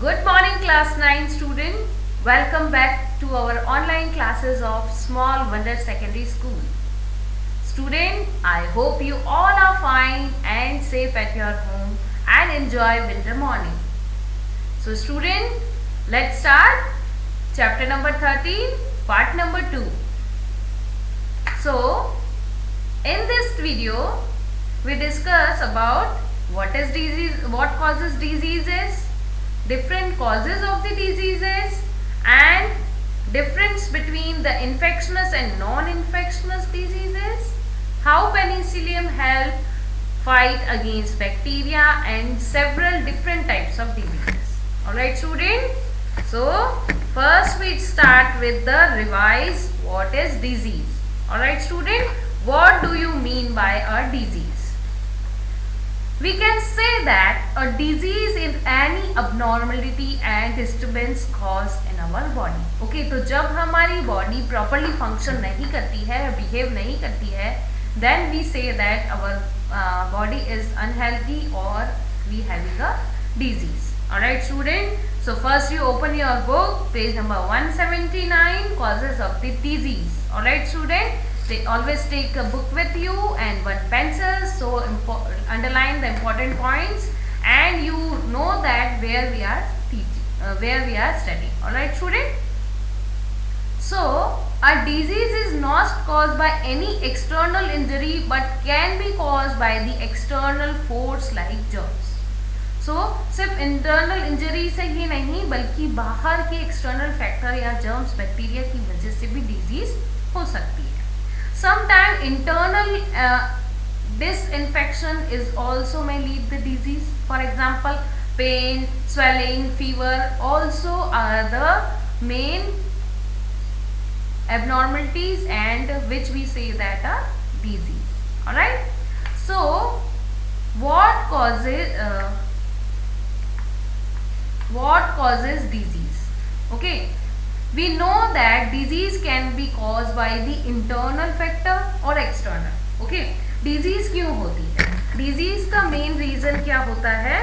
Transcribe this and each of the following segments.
Good morning, class 9 student. Welcome back to our online classes of Small Wonder Secondary School. Student, I hope you all are fine and safe at your home and enjoy winter morning. So student, let's start chapter number 13, part number 2. So, in this video, we discuss about what is disease, what causes diseases, different causes of the diseases, and difference between the infectious and non-infectious diseases, how penicillium help fight against bacteria, and several different types of diseases. Alright student, so first we start with the revise what is disease. Alright student, what do you mean by a disease? We can say that a disease is any abnormality and disturbance caused in our body. Okay, तो जब हमारी body properly function नहीं करती है, behave नहीं करती है, then we say that our body is unhealthy or we having a disease. Alright student, so first you open your book, page number 179, causes of the disease. Alright student, always take a book with you and one pencil, so underline the important points and you know that where we are teaching, where we are studying. Alright student, so a disease is not caused by any external injury but can be caused by the external force like germs. So सिर्फ internal injury से ही नहीं बल्कि बाहर के external factor या germs bacteria की वजह से भी डिजीज हो सकती है. Sometimes internal disinfection is also may lead the disease. For example, pain, swelling, fever also are the main abnormalities and which we say that are disease. Alright. So, what causes disease? Okay. We know that disease can be caused by the internal factor or external. Okay, disease क्यों होती है? Disease का main reason क्या होता है?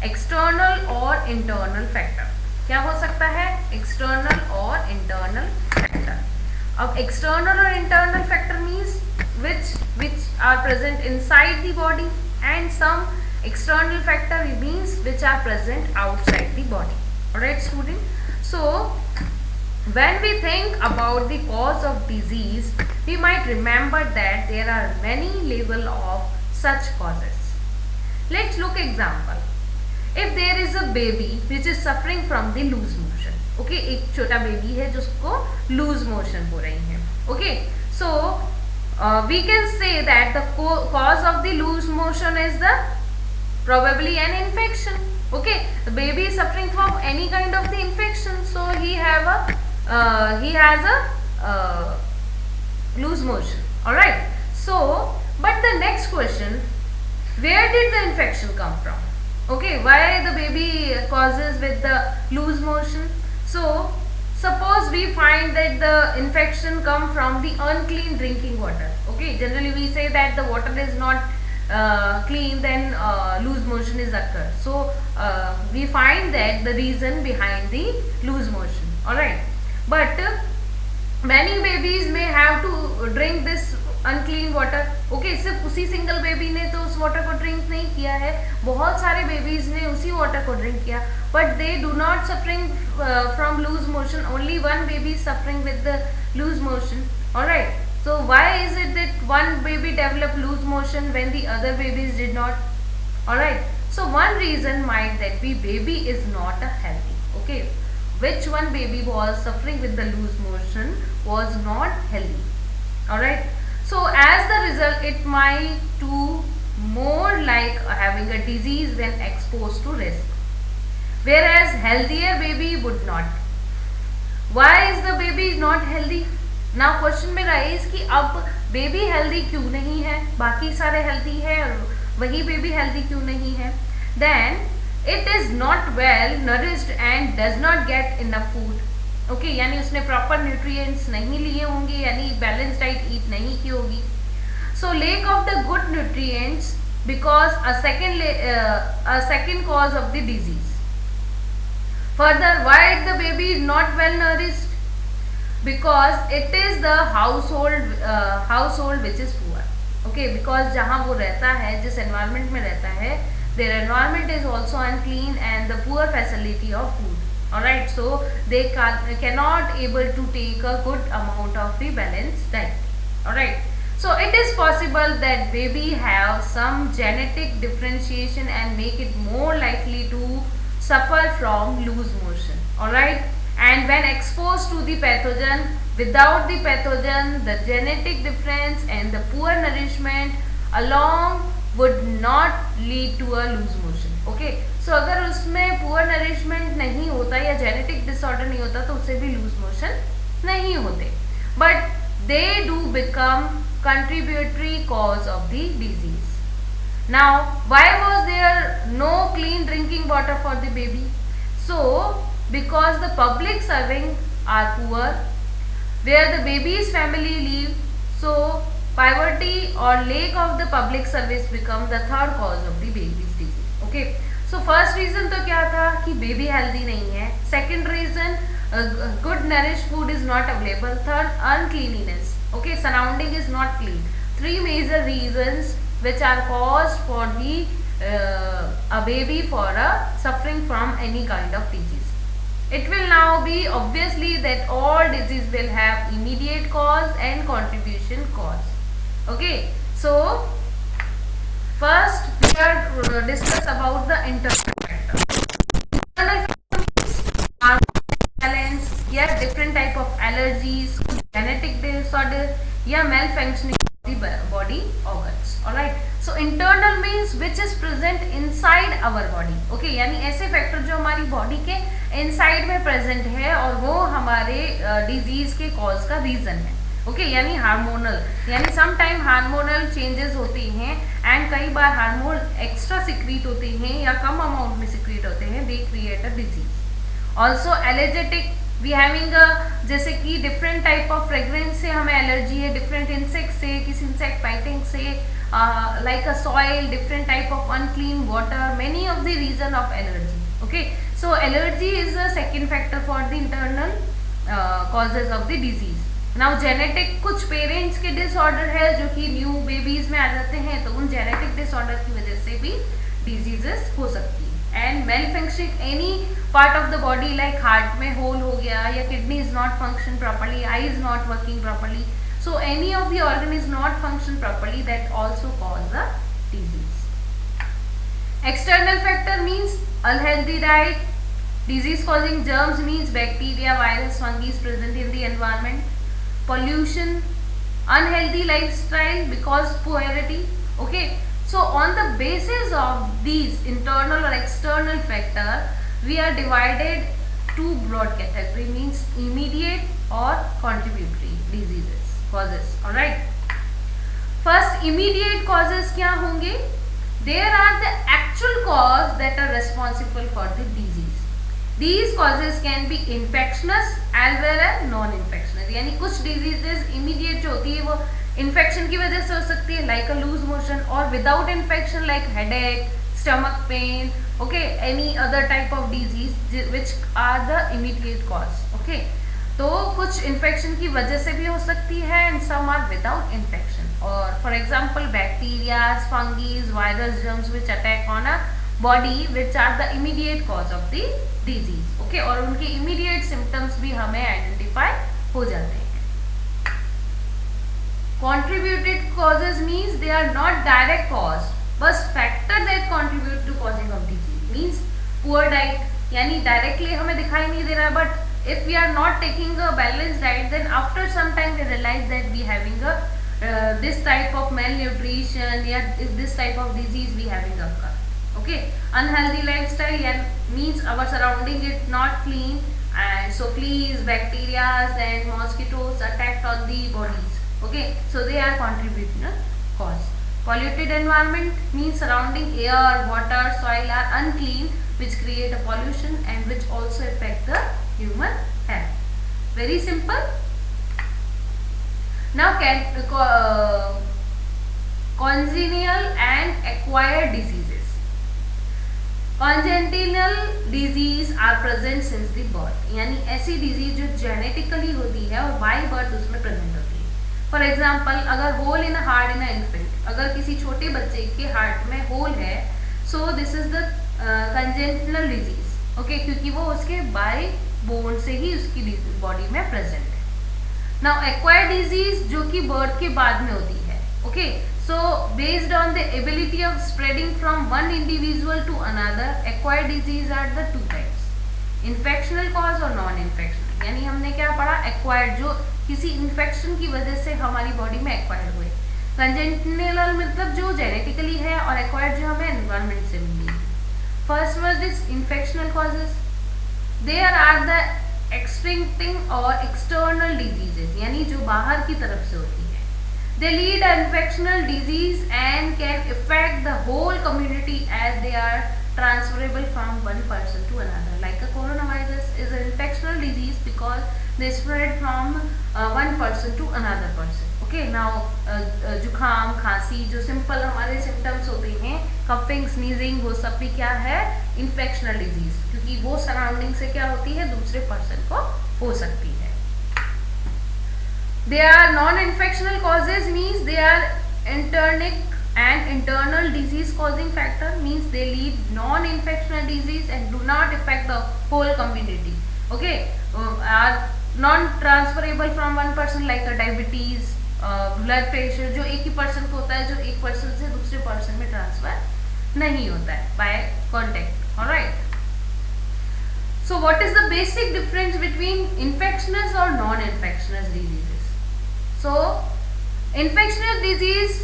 External और internal factor. क्या हो सकता है? External और internal factor. अब external और internal factor means which are present inside the body and some external factor means which are present outside the body. Alright student. So when we think about the cause of disease, we might remember that there are many level of such causes. Let's look example. If there is a baby which is suffering from the loose motion, okay, एक छोटा baby है जिसको loose motion हो रही है, okay, so we can say that the cause of the loose motion is the probably an infection. Okay, the baby is suffering from any kind of the infection, so he has a loose motion. Alright, so but the next question, where did the infection come from? Okay, why the baby causes with the loose motion? So suppose we find that the infection come from the unclean drinking water. Okay, generally we say that the water is not clean, then loose motion is occur. So we find that the reason behind the loose motion. Alright, but many babies may have to drink this unclean water. Okay, सिर्फ उसी single baby ने तो उस water को drink नहीं किया है, बहुत सारे बेबीज ने उसी वाटर को ड्रिंक किया, but they do not suffering from loose motion. Only one baby is suffering with the loose motion. Alright, so why is it that one baby developed loose motion when the other babies did not? Alright, so one reason might that be baby is not a healthy. Okay, which one baby was suffering with the loose motion was not healthy. Alright, so as the result it might do more like having a disease when exposed to risk, whereas healthier baby would not. Why is the baby not healthy? Now question में rise कि अब baby healthy क्यों नहीं है, बाकी सारे healthy है और वही बेबी हेल्दी क्यों नहीं है? Then it is not well nourished and does not get enough food. Okay, यानी उसने प्रॉपर न्यूट्रिएंट्स नहीं लिए होंगे, यानी बैलेंस डाइट ईट नहीं की होगी. So lack of the good nutrients because a second cause of the disease. Further, why the baby is not well nourished? Because it is the household which is poor. Okay, because जहाँ वो रहता है, जिस environment में रहता है, their environment is also unclean and the poor facility of food. Alright, so they cannot able to take a good amount of the balanced diet. Alright, so it is possible that baby have some genetic differentiation and make it more likely to suffer from loose motion. Alright, and when exposed to the pathogen, without the pathogen, the genetic difference and the poor nourishment along would not lead to a loose motion. Okay, so अगर उसमें poor nourishment नहीं होता या genetic disorder नहीं होता तो उससे भी loose motion नहीं होते, but they do become contributory cause of the disease. Now, why was there no clean drinking water for the baby? So, because the public serving are poor, where the baby's family live, so poverty or lack of the public service become the third cause of the baby's disease. Okay, so first reason तो क्या था कि baby healthy नहीं है. Second reason, good nourished food is not available. Third, uncleanliness. Okay, surrounding is not clean. Three major reasons which are caused for the a baby for suffering from any kind of disease. It will now be obviously that all disease will have immediate cause and contribution cause. Okay, so first we are discuss about the internal factor. Internal factor means hormone imbalance, या different type of allergies, genetic disorder, या malfunctioning of the body organs. Alright, so internal means which is present inside our body. Okay, यानी ऐसे factor जो हमारी body के inside में present है और वो हमारे डिजीज के कॉज का रीजन है. ओके, यानी हार्मोनल, यानी सम टाइम हार्मोनल चेंजेस होते हैं एंड कई बार हार्मोन एक्स्ट्रा सिक्रीट होते हैं या कम अमाउंट में सिक्रीट होते हैं, they create a disease. Also allergetic we having जैसे कि डिफरेंट टाइप ऑफ फ्रेग्रेंस से हमें एलर्जी है, डिफरेंट इंसेक्ट से, किसी इंसेक्ट बाइटिंग से, like a soil, different type of unclean water, many of the reason of allergy. Okay, so allergy is the second factor for the internal causes of the disease. Now genetic, कुछ parents के disorder है जो कि new babies में आ जाते हैं, तो उन जेनेटिक डिसऑर्डर की वजह से भी डिजीजेस हो सकती है. And malfunctioning any part of the body, like heart में होल हो गया या kidney is not function properly, I is not working properly, so any of the organ is not function properly, that also cause the disease. External factor means unhealthy diet. Disease causing germs means bacteria, virus, fungi is present in the environment. Pollution, unhealthy lifestyle because poverty. Okay, so on the basis of these internal or external factor, we are divided two broad category, means immediate or contributory diseases causes. All right, first immediate causes क्या होंगे? There are the actual cause that are responsible for the disease. These causes can be infectious as well as non-infectious. यानी कुछ diseases immediate जो होती है वो infection की वजह से हो सकती है, like a loose motion, और without infection like headache, stomach pain, okay, any other type of disease which are the immediate cause. Okay, तो कुछ infection की वजह से भी हो सकती है and some are without infection. और for example bacteria, fungi, virus, germs which attack on a body which are the immediate cause of the disease. Okay, और उनके immediate symptoms भी हमें identify हो जाते हैं. Contributed causes means they are not direct cause, but factor that contribute to causing of disease. Means poor diet, यानी directly हमें दिखाई नहीं दे रहा, but if we are not taking a balanced diet, then after some time we realize that we having a this type of malnutrition, yeah, this type of disease we having occur. Okay, unhealthy lifestyle, yeah, means our surrounding is not clean, and so fleas, bacteria and mosquitoes attack on the bodies. Okay, so they are contributing cause. Polluted environment means surrounding air, water, soil are unclean, which create a pollution and which also affect the human health. Very simple. Now congenital and acquired diseases. Congenital disease are present since the birth, यानी ऐसी disease जो genetically होती है और by birth उसमें present होती है। For example, अगर hole in heart in infant, अगर किसी छोटे बच्चे के हार्ट में होल है, so this is the congenital disease, okay, क्योंकि वो उसके बाय बोन से ही उसकी बॉडी में प्रेजेंट है। नाउ एक्वायर्ड डिजीज जो कि बर्थ के बाद में होती है, okay, so based on the ability of spreading from one individual to another, acquired disease are the two types, infectional cause और non infectional। यानी हमने क्या पढ़ा, acquired जो किसी infection की वजह से हमारी बॉडी में acquired हुए, congenital मतलब जो genetically है, और acquired जो हमें environment से मिली है। First was this infectional causes, there are the extincting or external diseases, यानी जो बाहर की तरफ से होती है। They lead an infectional disease and can affect the whole community as they are transferable from one person to another. Like a coronavirus is an infectional disease because they spread from one person to another person. Okay, now जुखाम, खांसी जो simple हमारे symptoms होते हैं, coughing, sneezing, वो सब भी क्या है, इन्फेक्शनल डिजीज, क्योंकि वो सराउंडिंग से क्या होती है, दूसरे पर्सन को हो सकती है। They are non-infectional causes, means they are internal and internal disease causing factor, means they lead non-infectional disease and do not affect the whole community. Okay, are non-transferable from one person, like a diabetes, blood pressure, जो एक ही person को होता है, जो एक person से दूसरे person में ट्रांसफर नहीं होता है by contact. Alright. So what is the basic difference between infectious or non-infectious diseases? So, infectious disease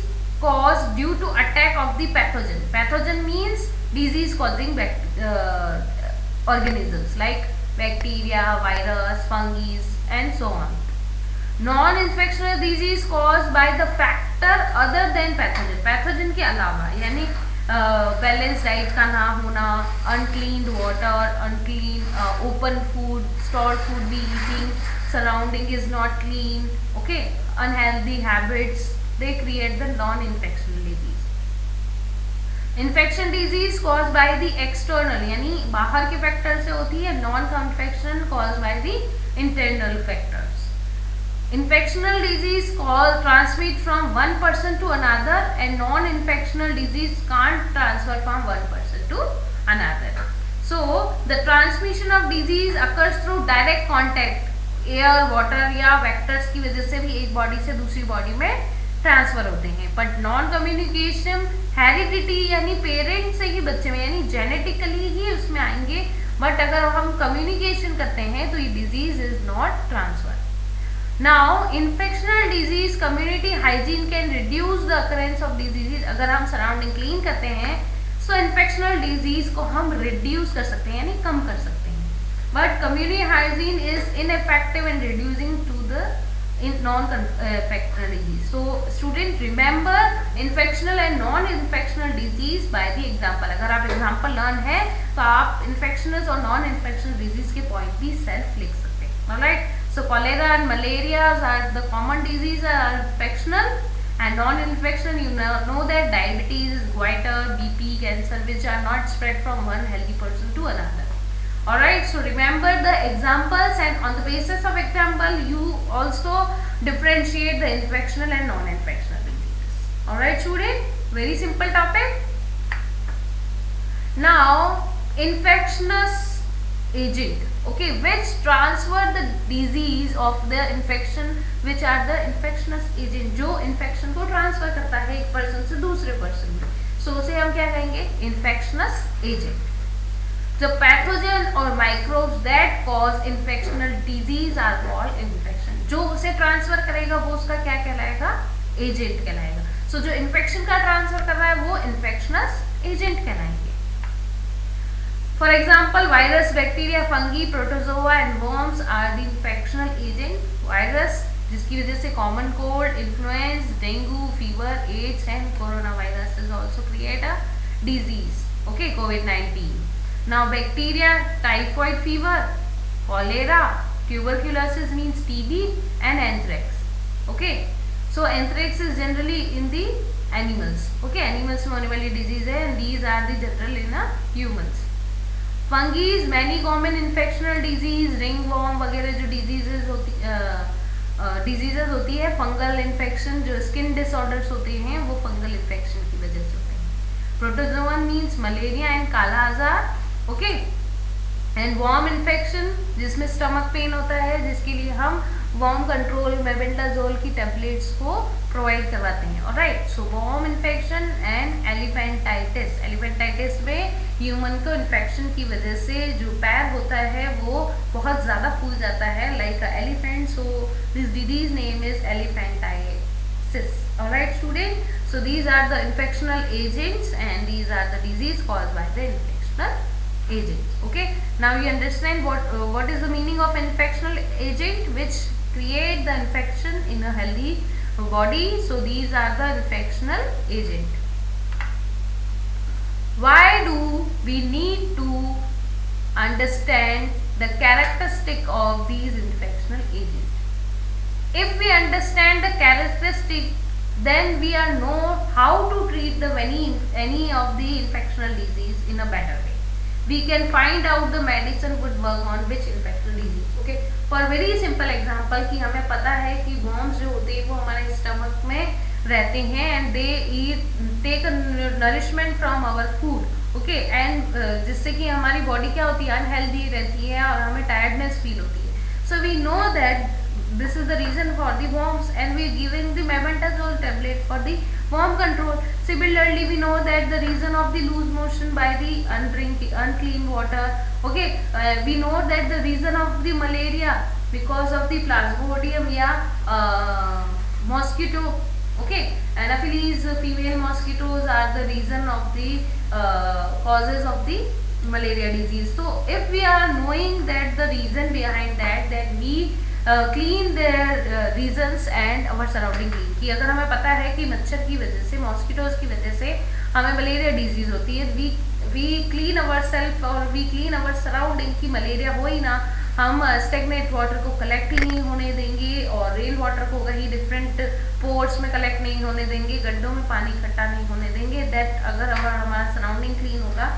caused due to attack of the pathogen. Pathogen means disease causing organisms like bacteria, virus, fungi and so on. Non-infectious disease caused by the factor other than pathogen. Pathogen के अलावा, यानी balance diet का ना होना, uncleaned water, unclean open food, stored food be eating, surrounding is not clean, okay, unhealthy habits, they create the non-infectious disease. Infection disease caused by the external, यानी बाहर के factor से होती है, non-infection caused by the internal factors. Infectional disease transmit from one person to another, and non-infectional disease can't transfer from one person to another. So the transmission of disease occurs through direct contact, air, water या vectors की वजह से भी एक body से दूसरी body में transfer होते हैं। बट नॉन कम्युनिकेशन हेरिडिटी, यानी पेरेंट से ही बच्चे में, यानी जेनेटिकली ही उसमें आएंगे, बट अगर हम कम्युनिकेशन करते हैं तो ये disease is not transfer. Now infectional disease community hygiene can reduce the occurrence of disease. अगर हम सराउंडिंग क्लीन करते हैं, सो इन्फेक्शनल डिजीज को हम रिड्यूस कर सकते हैं, यानी कम कर सकते हैं। But community hygiene is ineffective in reducing to the non-infectious disease. So student remember infectional and non-infectious disease by the example. अगर आप example learn है तो आप infectious और non-infectious disease के point भी self लिख सकते हैं. Alright. So cholera and malaria are the common diseases are infectional, and non-infectious you know that diabetes, goiter, BP, cancer, which are not spread from one healthy person to another. Alright, so remember the examples, and on the basis of example you also differentiate the infectional and non-infectional diseases. Alright student, very simple topic. Now infectious agent, okay, which transfer the disease of the infection, which are the infectious agent, जो infection को transfer करता है एक person से दूसरे person में, so उसे हम क्या कहेंगे, infectious agent. The pathogen or microbes that cause infectional disease are called infection. जो उसे ट्रांसफर करेगा वो उसका क्या कहलाएगा, एजेंट कहलाएगा। सो जो इन्फेक्शन का ट्रांसफर कर रहा है वो इन्फेक्शनस एजेंट कहलाएंगे। For example virus, bacteria, fungi, protozoa and worms are the infectional agent. Virus जिसकी वजह से common cold, influence, dengue, fever, AIDS and corona virus is also create a disease, okay, कोविड-19। Now bacteria, typhoid fever, cholera, tuberculosis means TB and anthrax. Okay, so anthrax is generally in the animals, okay, animals में होने वाली disease है, and these are the general in humans. Fungis many common infectional disease, ringworm वगैरह जो diseases होती है, fungal infection जो skin disorders होते हैं वो फंगल इन्फेक्शन की वजह से होते हैं. Protozoan means malaria and kala azar, okay. And worm infection जिसमें स्टमक पेन होता है, जिसके लिए हम वॉर्म कंट्रोल मेबेंडाजोल की टेबलेट्स को प्रोवाइड करवाते हैं. Alright, so worm infection and elephantiasis. Elephantiasis में ह्यूमन को इन्फेक्शन की वजह से जो पैर होता है वो बहुत ज़्यादा फूल जाता है like elephant. So this disease name is एलिफेंटाइटिस. Alright student, so these are the infectional agents and these are the disease caused by the infectional agents. Okay, now you understand what is the meaning of infectional agent which create the infection in a healthy body. So these are the infectional agent. Why do we need to understand the characteristic of these infectional agents? If we understand the characteristic, then we are know how to treat the any of the infectional disease in a better way. We can find out the medicine would work on which infectional disease. Okay, for very simple example कि हमें पता है कि worms जो होते हैं वो हमारे stomach में रहते हैं and they take a nourishment from our food. Okay, and जिससे कि हमारी body क्या होती है, unhealthy रहती है और हमें tiredness feel होती है. So we know that this is the reason for the worms and we are giving the mebendazole tablet for the worm control. Similarly, we know that the reason of the loose motion by the unclean water. Okay, we know that the reason of the malaria because of the plasmodium mosquito. Okay, Anopheles female mosquitoes are the reason of the causes of the malaria disease. So if we are knowing that the reason behind that, then we clean their reasons and our surrounding clean. कि अगर हमें पता है कि मच्छर की वजह से, मॉस्किटोज की वजह से हमें मलेरिया डिजीज होती है, वी क्लीन अवर सेल्फ और वी क्लीन अवर सराउंडिंग कि मलेरिया हो ही ना. हम स्टेगनेट वाटर को कलेक्ट ही नहीं होने देंगे और रेन वाटर को कहीं डिफरेंट पोर्ट्स में कलेक्ट नहीं होने देंगे, गड्ढों में पानी इकट्ठा नहीं होने देंगे. दैट अगर हमारा सराउंडिंग क्लीन होगा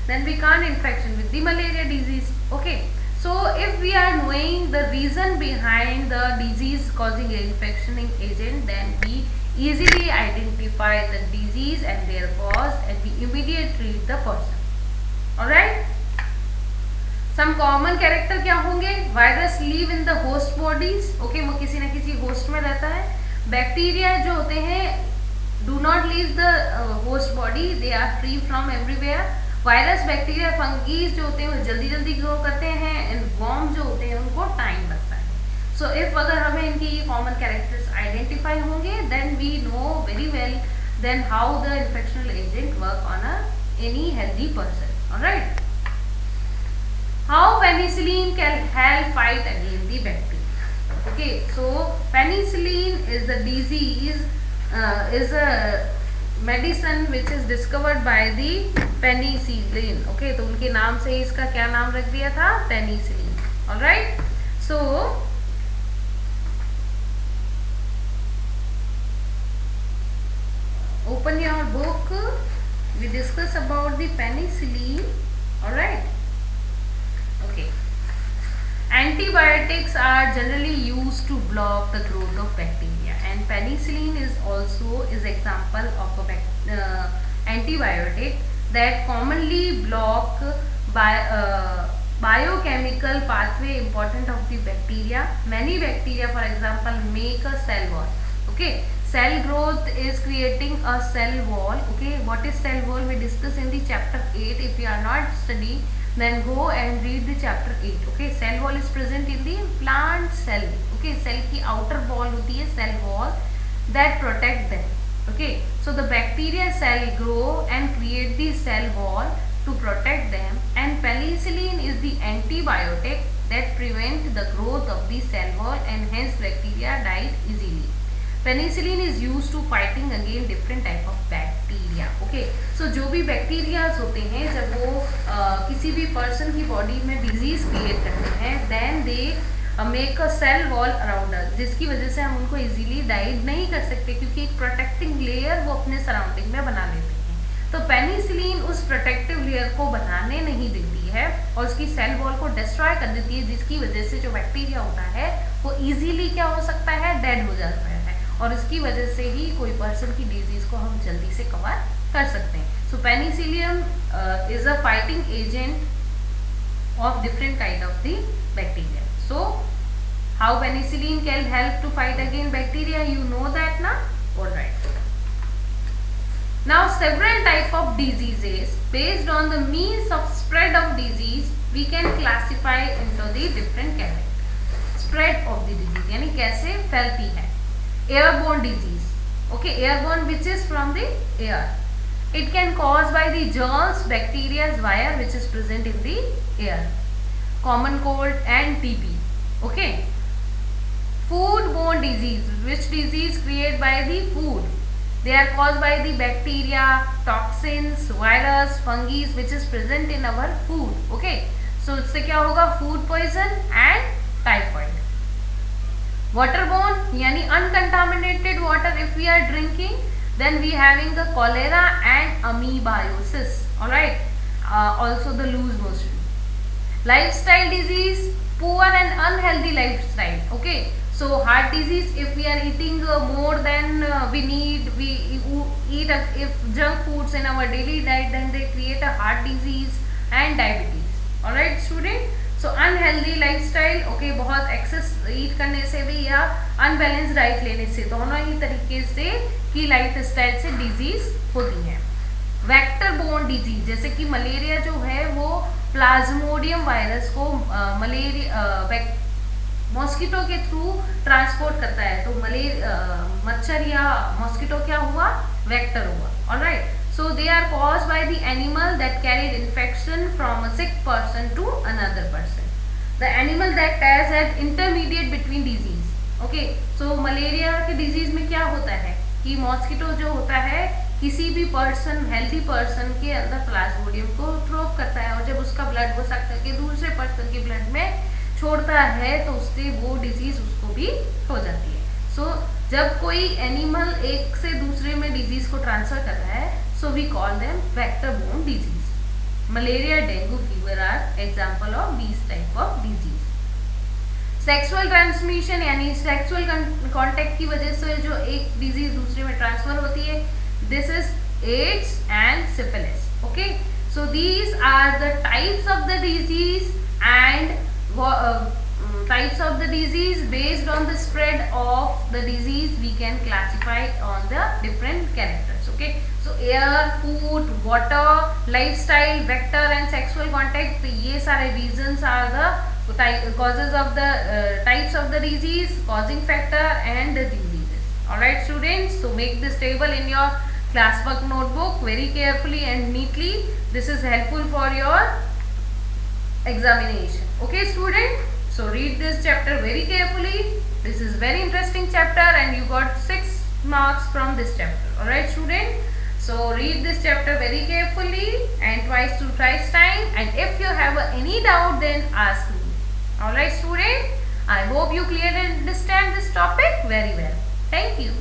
then we can't infection with the malaria disease. Okay, so if we are knowing the reason behind the disease causing infection agent, then we easily identify the disease and their cause and we immediately treat the person. Alright, some common character क्या होंगे? Virus live in the host bodies. Okay, वो किसी न किसी host में रहता है. Bacteria जो होते हैं do not leave the host body, they are free from everywhere. Virus, bacteria, fungis जो होते हैं वो जल्दी जल्दी ग्रो करते हैं एंड वॉर्म जो होते हैं उनको टाइम लगता है. सो इफ अगर हमें इनके ये कॉमन कैरेक्टर्स आइडेंटिफाई होंगे then we know very well then how the infectional agent work on any healthy person. Alright, how penicillin can help fight against the bacteria. Okay, so penicillin is the disease is a medicine which is discovered by the penicillin. Okay, तो उनके नाम से इसका क्या नाम रख दिया था? Penicillin. Alright, so open your book, we discuss about the penicillin. Alright, okay. Antibiotics are generally used to block the growth of bacteria and penicillin is also example of a antibiotic that commonly block biochemical pathway important of the bacteria. Many bacteria, for example, make a cell wall. Okay, cell growth is creating a cell wall. Okay, what is cell wall? We discuss in the chapter 8. If you are not studying, then go and read the chapter 8. Okay, cell wall is present in the plant cell. Okay, cell की outer wall होती है cell wall that protect them. Okay, so the bacteria cell grow and create the cell wall to protect them and penicillin is the antibiotic that prevent the growth of the cell wall and hence bacteria die easily. Penicillin is used to fighting against different type of bacteria. Okay, so जो भी bacterias होते हैं जब वो किसी भी person की body में डिजीज क्रिएट करते हैं then they make a cell wall around us, जिसकी वजह से हम उनको इजीली डाइड नहीं कर सकते क्योंकि एक प्रोटेक्टिंग लेयर वो अपने सराउंडिंग में बना लेते हैं। तो पेनिसिलिन उस प्रोटेक्टिव लेयर को बनाने नहीं देती है और उसकी सेल वॉल को डिस्ट्रॉय कर देती है, जिसकी वजह से जो बैक्टीरिया होता है वो इजीली क्या हो सकता है, डेड हो जाता है, और इसकी वजह से ही कोई पर्सन की डिजीज को हम जल्दी से कवर कर सकते हैं। So penicillium is a fighting agent of different kind of the bacteria. So how penicillin can help to fight against bacteria, you know that na? Alright. Now several type of diseases based on the means of spread of disease we can classify into the different categories. Spread of the disease यानी कैसे फैलती है। Airborne disease, okay, airborne which is from the air. It can caused by the germs, bacteria, via which is present in the air. Common cold and TB. Okay. Foodborne disease, which disease created by the food. They are caused by the bacteria, toxins, virus, fungi which is present in our food. Okay. So इससे क्या होगा, food poison and typhoid. Waterborne यानी uncontaminated water if we are drinking, then we having the cholera and amoebiasis. All right. Also the loose motion. Lifestyle disease, poor and unhealthy lifestyle. Okay. So heart disease, if we are eating more than we need, we eat if junk foods in our daily diet, then they create a heart disease and diabetes. All right, student. So unhealthy lifestyle, okay, बहुत access ईट करने से भी या unbalance diet लेने से, दोनों ही तरीके से की लाइफ स्टाइल से डिजीज होती है। वेक्टर बोर्न डिजीज, जैसे कि मलेरिया जो है वो प्लाज्मोडियम वायरस को मॉस्किटो के थ्रू ट्रांसपोर्ट करता है, तो मच्छर या मॉस्किटो क्या हुआ, वेक्टर हुआ। Alright, so they are caused by the animal that carried infection from a sick person to another person. The animal that has an intermediate between disease. Okay, so malaria के disease में क्या होता है कि mosquito जो होता है किसी भी पर्सन, हेल्थी पर्सन के अंदर प्लाज्मोडियम को थ्रोप करता है, और जब उसका ब्लड वो सकता के दूसरे पर्सन के ब्लड में छोड़ता है तो उससे वो डिजीज उसको भी हो जाती है। सो जब कोई एनिमल एक से दूसरे में डिजीज को ट्रांसफर कर रहा है, so we call them vector-borne disease. Malaria, dengue, fever are example of these type of disease. Sexual transmission यानी sexual contact की वजह से जो एक disease दूसरे में ट्रांसफर होती है, this is AIDS and syphilis. Okay, so these are the types of the disease and types of the disease. Based on the spread of the disease we can classify on the different characters. Okay, so air, food, water, lifestyle, vector and sexual contact, तो ये सारे reasons are the causes of the types of the disease, causing factor and the diseases. Alright students, so make this table in your classwork notebook very carefully and neatly. This is helpful for your examination. Okay student, so read this chapter very carefully. This is very interesting chapter and you got 6 marks from this chapter. Alright student, so read this chapter very carefully and twice to thrice time, and if you have any doubt then ask me. Alright student, I hope you clearly understand this topic very well. Thank you.